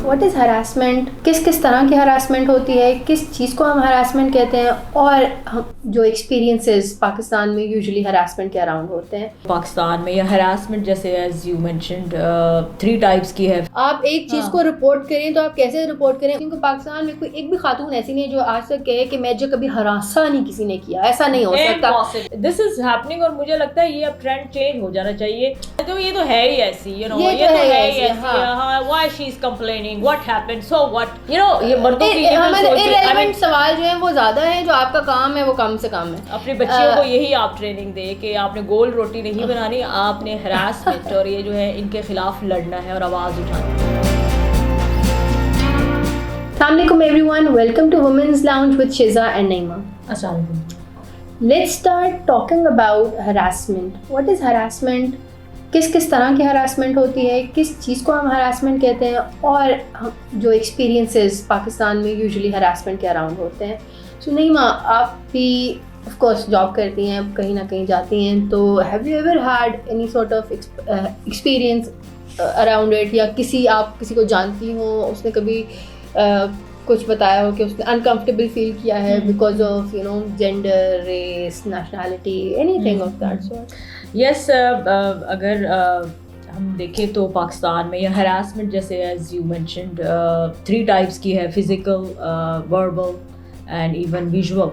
What is harassment, किस किस तरह की हरासमेंट होती है, किस चीज़ को हम हरासमेंट कहते हैं, और हम जो एक्सपीरियंसेस पाकिस्तान में यूजुअली हरासमेंट के अराउंड होते हैं। पाकिस्तान में या हरासमेंट जैसे एज यू मेंशन्ड 3 टाइप्स की है। आप एक चीज़ को रिपोर्ट करें तो आप कैसे रिपोर्ट करें, क्योंकि पाकिस्तान में कोई एक भी खातून ऐसी नहीं है जो आज तक कहे कि मैं जो कभी हरासा नहीं किसी ने किया, ऐसा नहीं हो सकता। दिस इज हैपनिंग और मुझे लगता है ये अब ट्रेंड चेंज हो जाना चाहिए। तो ये तो है ही ऐसी, यू नो, ये तो है ही ऐसी। हां, why she is complaining, what happened, so what, you know, ये मर्दों की इररिलेवेंट सवाल जो है वो ज्यादा है, जो आपका काम है वो कम से कम है। अपने बच्चियों को यही आप ट्रेनिंग दे कि आपने गोल रोटी नहीं बनानी, आपने हरासमेंट और ये जो है इनके खिलाफ लड़ना है और आवाज उठानी है। Assalamualaikum everyone, welcome to Women's Lounge with Shiza and Naima. अस्सलामुअलैकुम। Let's start talking about harassment. What is harassment? किस किस तरह की हरासमेंट होती है, किस चीज़ को हम हरासमेंट कहते हैं, और हम जो एक्सपीरियंसेस पाकिस्तान में यूजुअली हरासमेंट के अराउंड होते हैं। सो नईमा, आप भी ऑफ कोर्स जॉब करती हैं, कहीं ना कहीं जाती हैं, तो have you ever had any sort of experience around it, या आप किसी को जानती हो उसने कभी कुछ बताया हो कि उसने अनकंफर्टेबल फील किया है because of you know gender, race, nationality, anything of that sort? Yes, अगर हम देखें तो पाकिस्तान में या हरासमेंट जैसे एज यू मेंशन्ड 3 टाइप्स की है, physical, verbal and even visual.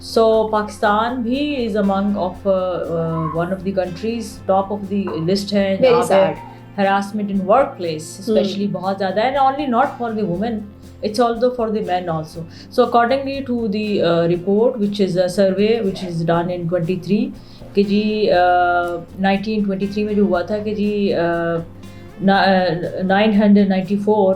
So Pakistan भी is among of one of the countries, top of the list है जहाँ पे harassment in work place specially बहुत ज़्यादा है, and only not for the women, it's also for the men also. So accordingly to the report, which is a survey which is done in 23 कि जी 1923 में जो हुआ था कि जी 994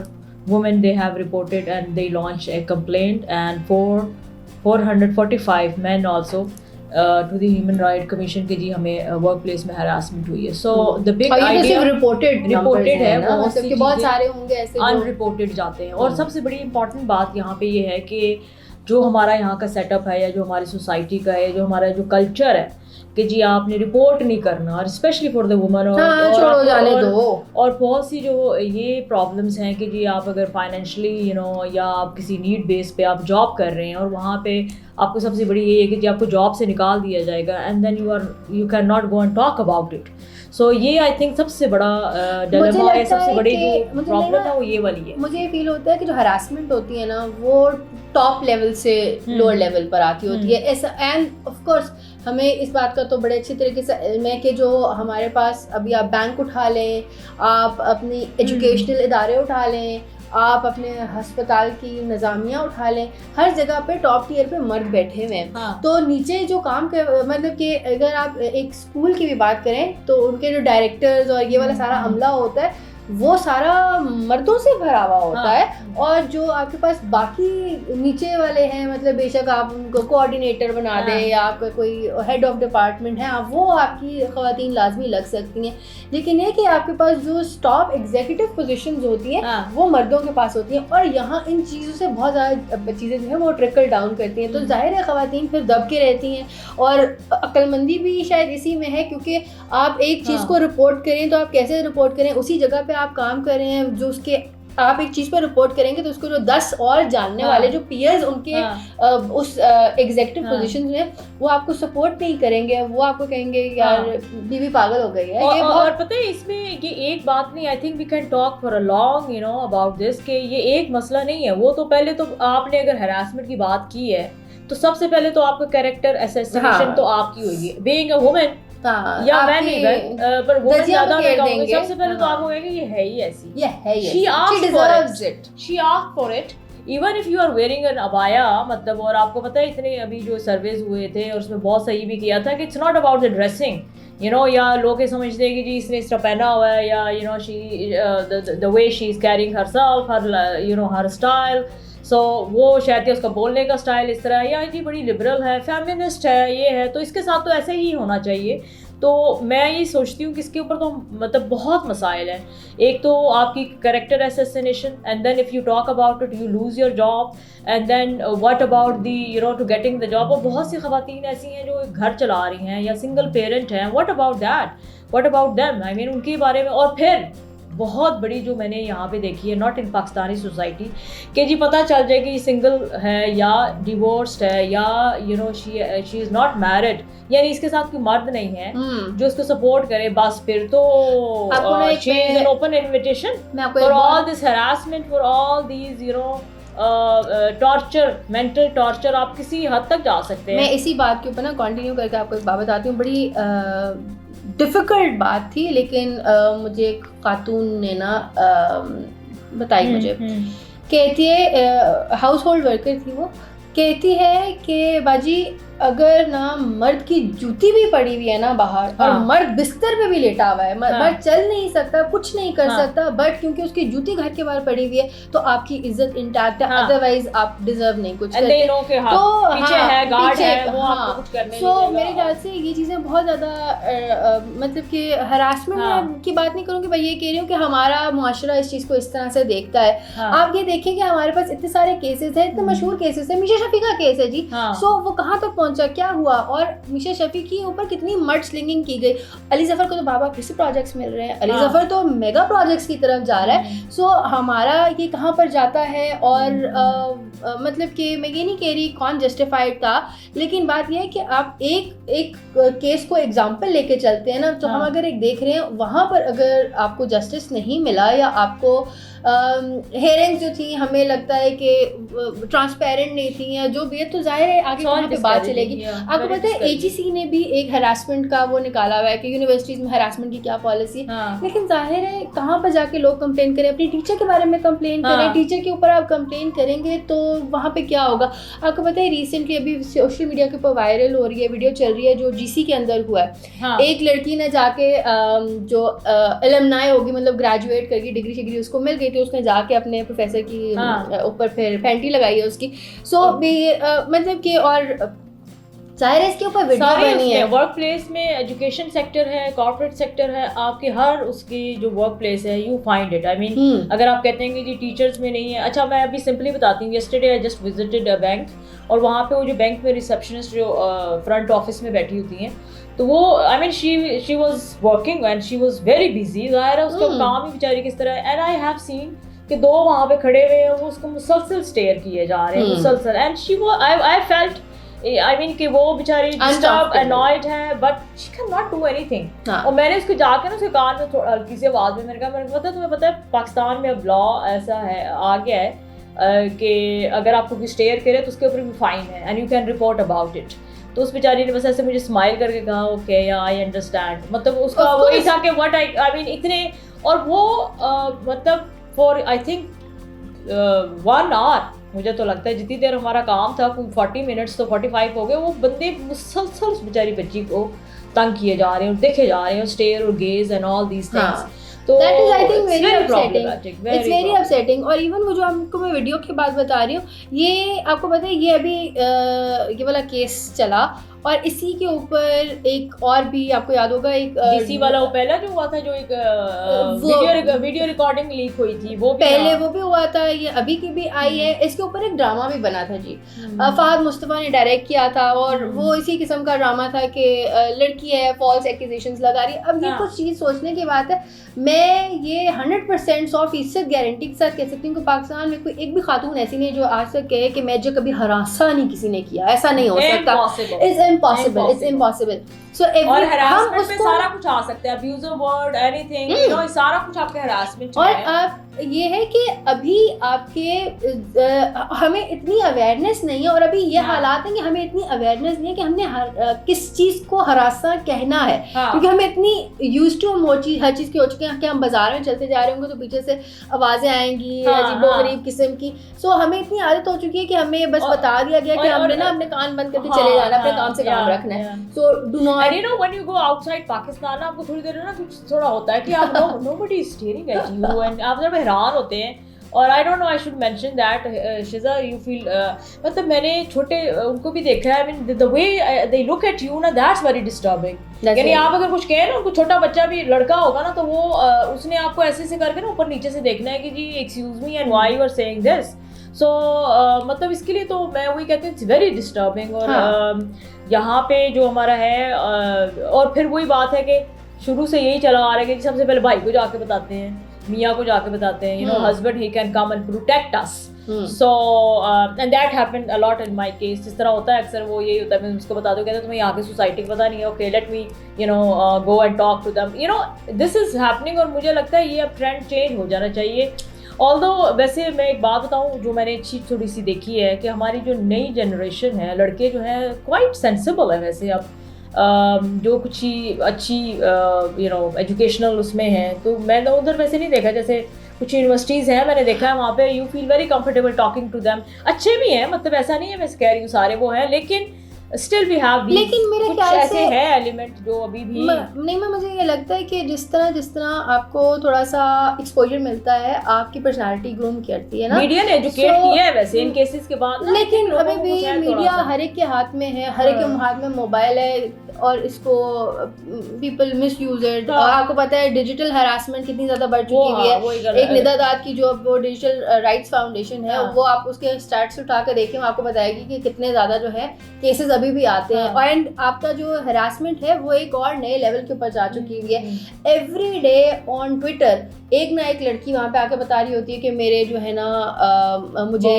women they have reported and they launched a complaint, and 445 men also to the Human Rights Commission कि जी हमें work place में harassment हुई है। So the big idea reported है, बहुत सारे होंगे ऐसे अनरिपोर्टेड जाते हैं। और सबसे बड़ी इंपॉर्टेंट बात यहाँ पे ये है कि जो हमारा यहाँ का सेटअप है, या जो हमारी सोसाइटी का है, जो हमारा जो कल्चर है कि जी आपने रिपोर्ट नहीं करना, और स्पेशली फॉर द वुमन, और बहुत सी जो ये प्रॉब्लम्स हैं कि जी आप अगर फाइनेंशियली यू नो या आप किसी नीड बेस पे आप जॉब कर रहे हैं और वहाँ पे आपको सबसे बड़ी ये है कि जी आपको जॉब से निकाल दिया जाएगा, and then you can not go and talk about it. So ये आई थिंक सबसे बड़ा डिलेमा है, सबसे बड़ी जो प्रॉब्लम है वो ये वाली है। मुझे ये फील होता है कि जो हरासमेंट होती है ना वो टॉप लेवल से लोअर लेवल पर आती होती है ऐसा, एंड ऑफ कोर्स हमें इस बात का तो बड़े अच्छी तरीके से मैं कि जो हमारे पास अभी आप बैंक उठा लें, आप अपनी एजुकेशनल इदारे उठा लें, आप अपने हस्पताल की निज़ामिया उठा लें, हर जगह पे टॉप टियर पे मर्द बैठे हुए हैं। हाँ। तो नीचे जो काम के मतलब कि अगर आप एक स्कूल की भी बात करें तो उनके जो डायरेक्टर्स और ये वाला सारा अमला होता है वो सारा मर्दों से भरा हुआ होता हाँ। है, और जो आपके पास बाकी नीचे वाले हैं, मतलब बेशक आप उनको कोऑर्डिनेटर बना दें या आपका कोई हेड ऑफ डिपार्टमेंट है, आप वो आपकी ख़वातीन लाजमी लग सकती हैं, लेकिन ये कि आपके पास जो टॉप एग्जीक्यूटिव पोजीशंस होती हैं वो मर्दों के पास होती हैं, और यहाँ इन चीज़ों से बहुत ज़्यादा चीज़ें जो है वो ट्रिकल डाउन करती हैं। तो जाहिर है ख़वातीन फिर दब के रहती हैं, और अक्लमंदी भी शायद इसी में है, क्योंकि आप एक चीज़ को रिपोर्ट करें तो आप कैसे रिपोर्ट करें, उसी जगह आप काम कर रहे हैं जो उसके आप एक चीज़ पर रिपोर्ट करेंगे तो उसको जो 10 और जानने वाले जो पीयर्स उनके उस एग्जीक्यूटिव पोजीशन में वो आपको सपोर्ट नहीं करेंगे, वो आपको कहेंगे यार बीवी पागल हो गई है। और पता है इसमें ये एक बात नहीं, I think we can talk for a long you know about this कि ये एक मसला नहीं है। वो तो पहले तो आपने अगर हरासमेंट की बात की है तो सबसे पहले तो आपका कैरेक्टर असेसिनेशन तो आपकी हुई है, बीइंग अ वुमन या मैन इवन, पर वो ज्यादा मैं कहूंगी सबसे पहले तो आपको कहेंगे ये है ही ऐसी, ये है ही, she asked for it even if you are wearing an abaya, मतलब। और आपको पता है इतने अभी जो सर्वेज हुए थे और उसमें बहुत सही भी किया था कि it's not about the dressing, you know, या लोग ये समझते हैं कि जी इसने इस तरह पहना हुआ है, या you know she the way she is carrying herself, her you know her style, so वो शायद उसका बोलने का स्टाइल इस तरह है, या जी बड़ी लिबरल है, फेमिनिस्ट है, ये है, तो इसके साथ तो ऐसे ही होना चाहिए। तो मैं ये सोचती हूँ कि इसके ऊपर तो मतलब बहुत मसाइल हैं। एक तो आपकी character assassination, and then if you talk about it you lose your job, and then what about the you know to getting the job. और बहुत सी ख़वातीन ऐसी हैं जो घर चला रही हैं या सिंगल पेरेंट हैं, what about that, what about them, I mean उनके बारे में। और फिर बहुत बड़ी जो मैंने यहाँ पे देखी है, नॉट इन पाकिस्तानी सोसाइटी, कि जी पता चल जाए कि सिंगल है या डिवोर्स्ड है या शी इज़ नॉट मैरिड, यानी इसके साथ कोई मर्द नहीं है जो उसको सपोर्ट करे, बस फिर तो she is an open invitation for all this harassment, for all these torture, mental torture, आप किसी हद तक जा सकते हैं। मैं इसी बात के ऊपर ना कंटिन्यू करके आपको एक बात बताती हूँ, बड़ी डिफ़िकल्ट बात थी, लेकिन मुझे एक खातून ने ना बताई मुझे, कहती है, हाउस होल्ड वर्कर थी वो, कहती है कि बाजी अगर ना मर्द की जूती भी पड़ी हुई है ना बाहर, और मर्द बिस्तर पे भी लेटा हुआ है, मर्द चल नहीं सकता, कुछ नहीं कर सकता, बट क्योंकि उसकी जूती घर के बाहर पड़ी हुई है तो आपकी इज्जत इंटैक्ट है, अदरवाइज आप डिजर्व नहीं कुछ करते। तो पीछे है, गार्ड है, वो आपको कुछ करने नहीं देगा। मेरे ख्याल से ये चीज़ें बहुत ज़्यादा मतलब कि हरासमेंट की बात नहीं करूँगी, मैं ये कह रही हूँ कि हमारा मुआशरा इस चीज़ को इस तरह से देखता है। आप ये देखें कि हमारे पास इतने सारे केसेस हैं, इतने मशहूर केसेस हैं, मीशा शफी का केस है जी, सो वो कहाँ तक पहुँचा, क्या हुआ, और मीशा शफी के ऊपर कितनी मड स्लिंगिंग की गई। अली जफर को तो बाबा किसी प्रोजेक्ट्स मिल रहे हैं, अली जफर तो मेगा प्रोजेक्ट्स की तरफ जा रहा है। सो हमारा ये कहाँ पर जाता है, और मतलब कि मैं ये नहीं कह रही कौन जस्टिफाइड था, लेकिन बात ये है कि आप एक केस को एग्जाम्पल लेके चलते हैं ना, तो हम अगर एक देख रहे हैं वहाँ पर अगर आपको जस्टिस नहीं मिला, या आपको हेयरिंग्स जो थी हमें लगता है कि ट्रांसपेरेंट नहीं थी या जो भी है, तो जाहिर है आगे वहाँ पे बात चलेगी। आपको पता है AGC ने भी एक हरासमेंट का वो निकाला हुआ है कि यूनिवर्सिटीज में हरासमेंट की क्या पॉलिसी, लेकिन जाहिर है कहाँ पर जाके लोग कंप्लेन करें, अपनी टीचर के बारे में कंप्लेन करें, टीचर के ऊपर आप कंप्लेन करेंगे तो वहाँ पे क्या होगा। आपको पता है रिसेंटली अभी सोशल मीडिया के ऊपर वायरल हो रही है, वीडियो चल रही है जो GC के अंदर हुआ है। एक लड़की ने जाके जो एलमनाई होगी, मतलब ग्रेजुएट करके डिग्री उसको मिल गई, तो उसने जाके अपने प्रोफेसर की ऊपर फिर पेंटी लगाई है उसकी। मतलब कि और जाहिर है इसके ऊपर वीडियो बनी है। वर्क प्लेस में एजुकेशन सेक्टर है, कॉर्पोरेट सेक्टर है, आपके हर उसकी जो वर्क प्लेस है, you find it. I mean अगर आप कहते हैं कि जी टीचर्स में नहीं है, अच्छा मैं अभी सिंपली बताती हूँ, yesterday I just visited a bank, और वहाँ पे वो जो बैंक में रिसेप्शनिस्ट जो फ्रंट ऑफिस में बैठी होती हैं, तो वो I mean she was working and she was very busy, ज़ाहिर है उसका काम ही बेचारी किस तरह, एंड आई हैव सीन कि दो वहाँ पे खड़े हुए हैं, वो उसको मुसलसल स्टेयर किए जा रहे हैं, मुसलसल, एंड शी वो आई फेल्ट आई मीन कि वो बेचारी डिस्टर्ब अनॉयड है, but she can not do anything. और मैंने उसको जाके ना उसके कान में थोड़ा हल्की सी आवाज़ में मैंने कहा, तुम्हें पता है पाकिस्तान में अब लॉ ऐसा है, आ गया है कि अगर आपको कोई स्टेयर करे तो उसके ऊपर भी फाइन है, and you can report about it. तो उस बेचारी ने बस ऐसे मुझे स्माइल करके कहा, ओके या आई अंडरस्टैंड, मतलब उसका वही था कि व्हाट आई मीन इतने, और वो मतलब फॉर आई थिंक 1 आवर, मुझे तो लगता है जितनी देर हमारा काम था, 40 मिनट्स तो 45 हो गए, वो बंदे मुसलसल उस बेचारी बच्ची को तंग किए जा रहे हैं, देखे जा रहे हैं, स्टेयर और gauge and all these things. तो that is I think very upsetting, it's very upsetting। और इवन वो जो आपको मैं वीडियो की बात बता रही हूँ, ये आपको पता है ये अभी ये वाला केस चला, और इसी के ऊपर एक और भी आपको याद होगा, एक DC वाला वो पहला जो हुआ था, जो एक वीडियो रिकॉर्डिंग लीक हुई थी, वो भी पहले वो भी हुआ था, ये अभी की भी आई है। इसके ऊपर एक ड्रामा भी बना था जी, फहद मुस्तफ़ा ने डायरेक्ट किया था, और वो इसी किस्म का ड्रामा था कि लड़की है, फॉल्स एक्यूजेशंस लगा रही है। अब ये कुछ चीज़ सोचने की बात है, मैं ये 100% 100% गारंटी के साथ कह सकती हूँ कि पाकिस्तान में कोई एक भी खातून ऐसी नहीं जो आज तक कहे कि मैं जो कभी हरासा नहीं किसी ने किया, ऐसा नहीं हो सकता। Impossible. It's impossible. So और harassment में सारा कुछ आ सकता है, abusive word, anything, you know, सारा कुछ आपके harassment में है। और आप ये है कि अभी आपके हमें इतनी अवेयरनेस नहीं है, और अभी ये हालात हैं कि हमें इतनी अवेयरनेस नहीं है कि हमने किस चीज़ को हरासा कहना है, क्योंकि हमें इतनी यूज्ड टू हर चीज़ की हो चुके हैं कि हम बाजार में चलते जा रहे होंगे तो पीछे से आवाज़ें आएंगी अजीबोगरीब किस्म की। सो हमें इतनी आदत हो चुकी है कि हमें बस बता दिया गया कि हमने ना अपने कान बंद करके चले जाना, अपने काम से काम रखना है। So do not, and you know when you go outside Pakistan, आपको थोड़ी देर ना कुछ थोड़ा होता है कि आप nobody is staring at you, and आप जब हैरान होते हैं। और I don't know, I should mention that शिजा, you feel मतलब मैंने छोटे उनको भी देखा है, I mean the way they look at you ना, दैट्स वेरी डिस्टर्बिंग। यानी आप अगर कुछ कहें ना, उनको छोटा बच्चा भी लड़का होगा ना, तो वो उसने आपको ऐसे से करके ना ऊपर नीचे से देखना है कि जी excuse me and why you are saying this. So मतलब इसके लिए तो मैं वही कहती हूँ, इट्स वेरी डिस्टर्बिंग। और यहाँ पे जो हमारा है और फिर वही बात है कि शुरू से यही चला आ रहा है कि सबसे पहले भाई को जाके बताते हैं, मियाँ को जाके बताते हैं, you know, husband he can come and protect us. So and that happened a lot in my case. जिस तरह होता है अक्सर वो यही होता है, मैं उसको बताता हूँ, कहते हैं तुम्हें यहाँ की सोसाइटी का पता नहीं है, okay let me you know go and talk to them, you know this is happening. और मुझे लगता है ये अब ट्रेंड चेंज हो जाना चाहिए. Although वैसे मैं एक बात बताऊँ जो मैंने चीज़ थोड़ी सी देखी है कि हमारी जो नई जनरेशन है, लड़के जो है क्वाइट सेंसिबल है वैसे अब, जो कुछ ही अच्छी यू नो एजुकेशनल उसमें है, तो मैंने उधर वैसे नहीं देखा. जैसे कुछ यूनिवर्सिटीज़ हैं मैंने देखा है, वहाँ पे you feel very comfortable talking to them. अच्छे भी हैं, मतलब ऐसा नहीं है मैं कह रही हूँ सारे वो हैं, लेकिन स्टिल वी हैव, लेकिन मेरे ख्याल ऐसे से है एलिमेंट जो अभी भी नहीं. मुझे ये लगता है कि जिस तरह आपको थोड़ा सा एक्सपोजर मिलता है, आपकी पर्सनालिटी ग्रूम करती है ना, मीडिया ने एजुकेट किया है वैसे इन केसेस के बाद. लेकिन अभी भी मीडिया हर एक के हाथ में है, हर एक के हाथ में मोबाइल है, और इसको पीपल मिस यूज इट. और आपको पता है डिजिटल हरासमेंट कितनी ज़्यादा बढ़ चुकी हुई है. एक निदा दाद की जो वो डिजिटल राइट्स फाउंडेशन है, वो आप उसके स्टैट्स उठा कर देखें, आपको बताएगी कि कितने ज़्यादा जो है केसेस अभी भी आते हैं. एंड आपका जो हरासमेंट है वो एक और नए लेवल के ऊपर जा चुकी हुई है. एवरी डे ऑन ट्विटर एक ना एक लड़की वहाँ पे आके बता रही होती है कि मेरे जो है ना मुझे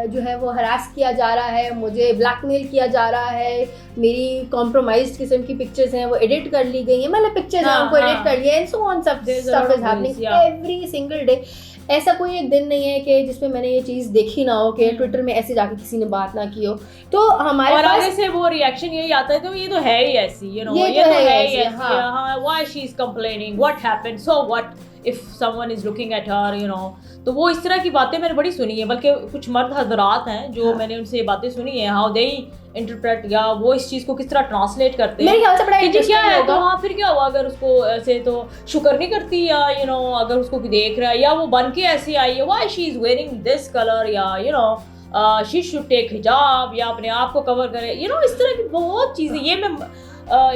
जो है वो हरास किया जा रहा है, मुझे ब्लैकमेल किया जा रहा है, मेरी कॉम्प्रोमाइज्ड किस्म की पिक्चर्स हैं वो एडिट कर ली गई हैं, मतलब पिक्चर्स हैं उनको एडिट कर लिया, and so on. Stuff is happening every single day. ऐसा कोई एक दिन नहीं है कि जिसमें मैंने ये चीज़ देखी ना हो कि ट्विटर में ऐसे जाके किसी ने बात ना की हो. तो हमारे और पास आगे से वो रिएक्शन यही आता है, तो ये तो है ही ऐसी, यू नो, ये तो है ही ऐसी. हाँ, why she is complaining, what happened, so what if someone is looking at her, you no. तो वो इस तरह की बातें मैंने बड़ी सुनी है, बल्कि कुछ मर्द हजरात हैं जो मैंने उनसे ये बातें सुनी है, हाउ दे इंटरप्रेट, या वो इस चीज़ को किस तरह ट्रांसलेट करते हैं. मेरे ख्याल से बड़ा इंटरेस्टिंग क्या है, होगा. तो हाँ फिर क्या हुआ अगर उसको ऐसे तो शुक्र नहीं करती, या यू नो अगर उसको देख रहा है, या वो बन के ऐसी आई है, why she is wearing this colour, या you know she should take hijab, या अपने आप को कवर करे, यू नो इस तरह की बहुत चीज़ें. ये मैं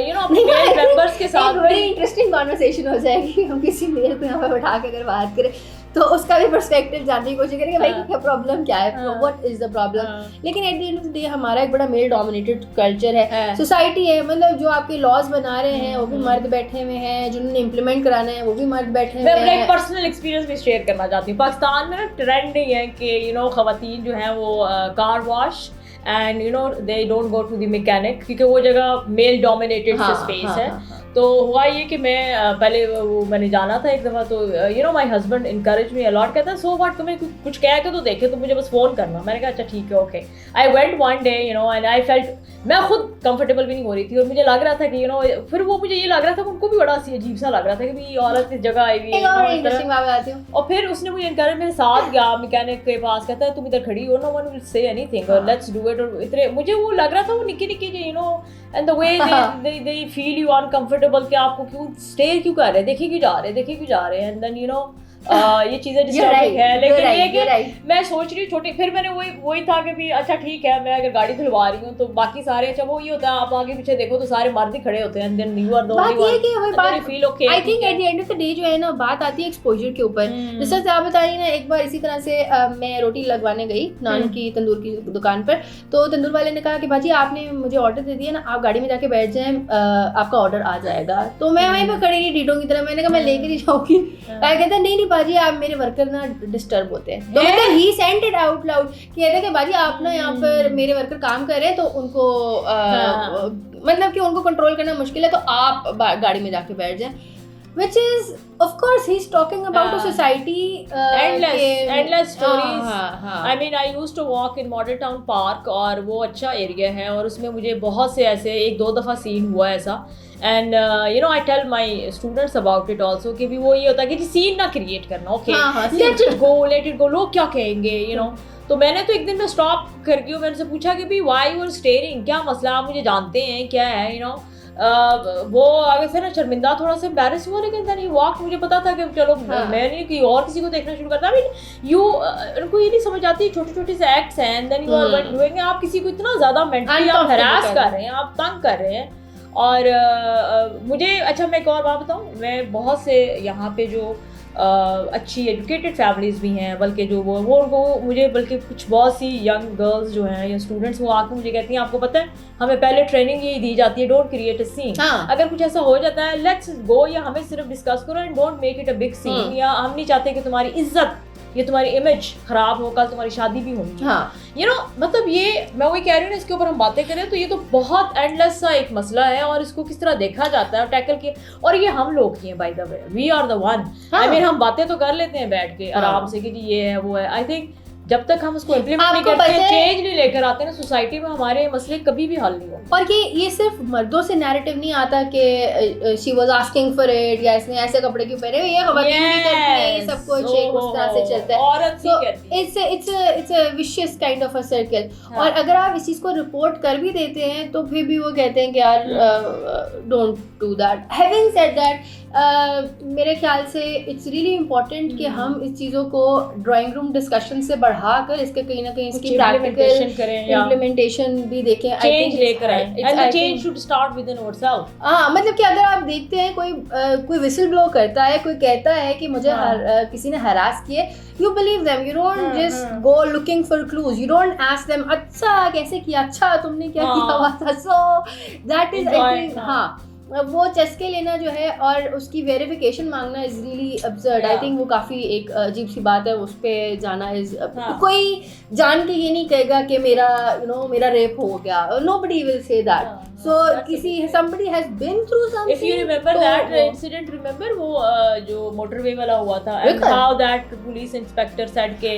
यू नो अपने मेल मेंबर्स के साथ बड़ी इंटरेस्टिंग कॉन्वर्सेशन हो जाएगी. हम किसी मेल को यहाँ पे बैठा के अगर बात करें तो उसका भी पर्सपेक्टिव जानने की कोशिश करेंगे, भाई क्या प्रॉब्लम क्या है, व्हाट इज द प्रॉब्लम. लेकिन eight the end of the day हमारा एक बड़ा मेल डोमिनेटेड कल्चर है, सोसाइटी है. मतलब जो आपके लॉज बना रहे हैं वो भी मर्द बैठे हुए हैं, जिन्होंने इम्प्लीमेंट कराना है वो भी मर्द बैठे हुए हैं. मैं एक पर्सनल एक्सपीरियंस भी शेयर करना चाहती हूँ. पाकिस्तान में ना ट्रेंड नहीं है कि यू नो खवातीन जो हैं वो car wash and you know they don't go to the mechanic, क्योंकि वो जगह मेल डोमिनेटेड स्पेस है. तो हुआ ये कि मैं पहले वो मैंने जाना था एक दफ़ा, तो you know my husband encourage me a lot, कहता है सो व्हाट, तुम्हें कुछ कह के तो देखे, तो मुझे बस फ़ोन करना. मैंने कहा अच्छा ठीक है okay. I went one day you know and I felt, मैं खुद कंफर्टेबल भी नहीं हो रही थी, और मुझे लग रहा था कि यू नो फिर वो मुझे ये लग रहा था कि उनको भी बड़ा अजीब सा लग रहा था कि भाई औरत इस जगह आई हुई है. और फिर उसने मुझे इनकरेज मेरे साथ गया मैकेनिक के पास, कहता है तुम इधर खड़ी हो, no one will say anything और लेट्स डू इट. और इतने मुझे वो लग रहा था वो निक्के निक्के you know and the way they feel you uncomfortable कि आपको क्यों स्टेयर क्यों कर रहे हैं, देखे क्यों जा रहे हैं एंड देन यू नो ये चीज़ें डिस्टर्बिंग है. लेकिन ये कि मैं सोच रही हूँ छोटी, फिर मैंने वही था कि भी अच्छा ठीक है, मैं अगर गाड़ी धुलवा रही हूँ तो बाकी सारे, अच्छा वो ये होता है आप आगे पीछे देखो तो सारे मर्द ही खड़े होते हैं, then you are the only one, feel okay. I think at the end of the day जो है ना बात आती है एक्सपोजर के ऊपर. जैसे आप बता रही ना, एक बार इसी तरह से मैं रोटी लगवाने गई नान की तंदूर की दुकान पर, तो तंदूर वाले ने कहा कि भाजी आपने मुझे ऑर्डर दे दिया ना, आप गाड़ी में जाके बैठ जाएं, आपका ऑर्डर आ जाएगा. तो मैं वहीं पर खड़ी रही डीडों की तरह, मैंने कहा मैं लेकर ही जाऊँगी. कहता नहीं भाजी आप मेरे वर्कर ना डिस्टर्ब होते हैं. तो मतलब ही सेंट इट आउट लाउड कि कहते कि बाजी आप ना यहाँ पर मेरे वर्कर काम कर रहे हैं तो उनको मतलब कि उनको कंट्रोल करना मुश्किल है, तो आप गाड़ी में जाके बैठ जाएं. Which is, of course, he's talking about a society. Endless stories. I mean, I used to walk in Model Town Park, और वो अच्छा एरिया है, और उसमें मुझे बहुत से ऐसे एक दो दफ़ा सीन हुआ ऐसा. And you know I tell my students about it also कि भी वो ये होता है कि सीन ना क्रिएट करना. ओके लेट इट गो, लोग क्या कहेंगे यू नो. तो मैंने तो एक दिन में स्टॉप करके मैंने से पूछा कि भी वाई यू आर स्टेयरिंग, क्या मसला, आप मुझे जानते हैं क्या है यू नो. वो आगे से ना शर्मिंदा थोड़ा सा एम्बैरेस हुआ, लेकिन देन ही वॉक, मुझे पता था कि चलो मैं नहीं कि और किसी को देखना शुरू करता. उनको ये नहीं समझ आती छोटे छोटे से एक्ट्स हैं, and then you are doing, आप किसी को इतना ज़्यादा मेंटली आप हरास कर रहे हैं, आप तंग कर रहे हैं. और मुझे अच्छा मैं एक और बात बताऊँ, मैं बहुत से यहाँ पे जो अच्छी एजुकेटेड फैमिलीज भी हैं, बल्कि जो वो मुझे बल्कि कुछ बहुत सी यंग गर्ल्स जो हैं या स्टूडेंट्स वो आके मुझे कहती हैं आपको पता है हमें पहले ट्रेनिंग यही दी जाती है, डोंट क्रिएट अ सीन। अगर कुछ ऐसा हो जाता है लेट्स गो, या हमें सिर्फ डिस्कस करो and don't make it a big scene, या हम नहीं चाहते कि तुम्हारी इज्जत, ये तुम्हारी इमेज खराब हो, कल तुम्हारी शादी भी होगी। यू नो मतलब ये मैं वही कह रही हूँ ना, इसके ऊपर हम बातें करें तो ये तो बहुत एंडलेस सा एक मसला है, और इसको किस तरह देखा जाता है और टैकल किया, और ये हम लोग ही हैं by the way, we are the one. I mean हम बातें तो कर लेते हैं बैठ के आराम से कि जी ये है वो है, आई थिंक जब तक हम उसको इम्प्लीमेंट नहीं करते, चेंज नहीं लेकर आते ना सोसाइटी में, हमारे मसले कभी भी हल नहीं होंगे। और ये सिर्फ मर्दों से नैरेटिव नहीं आता कि she was asking for it, या इसने ऐसे कपड़े क्यों पहने, ये खवातीन भी करती हैं, ये सब कुछ एक उस तरह से चलता है, औरत ही कहती है। It's a vicious kind of a circle. और अगर आप इस चीज़ को रिपोर्ट कर भी देते हैं तो फिर भी वो कहते हैं कि यार don't do that. Having said that, मेरे ख्याल से इट्स रियली इम्पोर्टेंट कि हम इस चीज़ों को ड्राइंग रूम डिस्कशन से बढ़ाकर इसके कहीं ना कहीं इसकी प्रैक्टिकल इम्प्लीमेंटेशन भी देखें, चेंज लेकर आए, and the change should start within ourself. हाँ, मतलब कि अगर आप देखते हैं कोई विसल ब्लो करता है, कोई कहता है कि मुझे किसी ने हरास किए, you believe them, you don't just go looking for clues, you don't ask them अच्छा कैसे किया, अच्छा तुमने क्या किया हुआ था, so that is I think वो चस्के लेना जो है और उसकी वेरिफिकेशन मांगना is really absurd. I think वो काफ़ी एक अजीब सी बात है, उस पर जाना इज कोई जान के ये नहीं कहेगा कि मेरा रेप हो गया, nobody will say that. So किसी somebody has been through something. If you remember that incident, remember वो जो motorway वाला हुआ था, and how that police inspector said के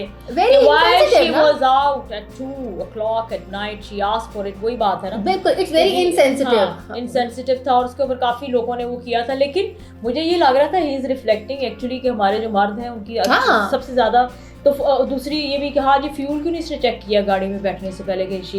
why she was out at 2 o'clock at night, she asked for it, वही बात है ना, बिल्कुल it's very insensitive. insensitive था, और उसके ऊपर काफी लोगों ने वो किया था, लेकिन मुझे ये लग रहा था he is reflecting actually कि हमारे जो मर्द हैं उनकी सबसे ज्यादा। तो दूसरी ये भी कि हाँ जी फ्यूल क्यों नहीं इसने चेक किया गाड़ी में बैठने से पहले, कि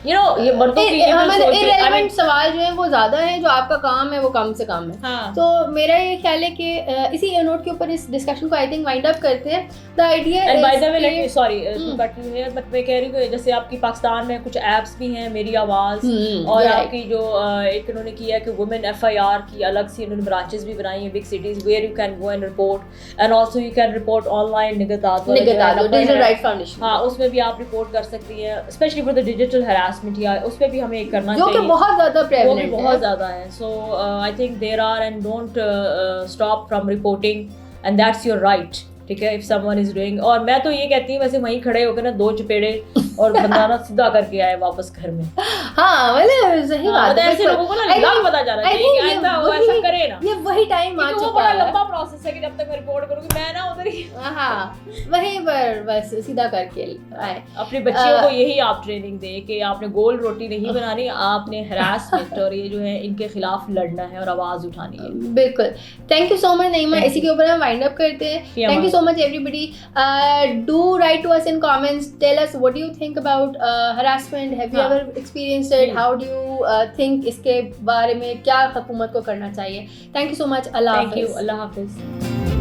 ये मर्दों की इररिलेवेंट सवाल जो है वो ज्यादा है, जो आपका काम है वो कम से कम है। तो मेरा ये ख्याल है कि इसी नोट के ऊपर इस डिस्कशन को आई थिंक वाइंड अप करते हैं। The idea and by the way let me sorry to cut you here, but मैं कह रही हूँ जैसे आपकी पाकिस्तान में कुछ एप्स भी हैं, मेरी आवाज़, और आपकी जो एक उन्होंने किया है कि वुमेन FIR की अलग सी उन्होंने ब्रांचेस भी बनाई हैं big cities, where you can go and report, and also you can report online निगहदात digital right foundation. हाँ, उसमें भी आप रिपोर्ट कर सकती हैं, specially for the digital harassment, या उस पर भी हमें करना चाहिए, जो कि बहुत ज़्यादा प्रेवलेंट है, बहुत ज़्यादा है। So I think there are, and don't stop from reporting, and that's your right, ठीक है, इफ समवन इज डूइंग। और मैं तो ये कहती हूँ वैसे वहीं खड़े होकर ना 2 चपेड़े और बंदा ना सीधा करके आए वापस घर में। हाँ मतलब सही बात है, ऐसे लोगों को ना लग पता जाना चाहिए कि ऐसा वो ऐसा करे ना, ये वही टाइम आ चुका है। वो बड़ा लंबा प्रोसेस है कि जब तक मैं रिपोर्ट करूंगी मैं ना उधर ही वहीं पर बस सीधा करके आए। अपनी बच्चियों को यही आप ट्रेनिंग दे कि आपने गोल रोटी नहीं बनानी, आपने हरासमेंट और ये जो है इनके खिलाफ लड़ना है और आवाज उठानी है। बिल्कुल, थैंक यू सो मच नईमा, इसी के ऊपर हम वाइंड अप करते हैं। Thank you so much everybody. Do write to us in comments, tell us what do you think about harassment, have you ever experienced it, how do you think इसके बारे में क्या हुकूमत को करना चाहिए। Thank you so much, Allah Hafiz. Thank you, Allah Hafiz.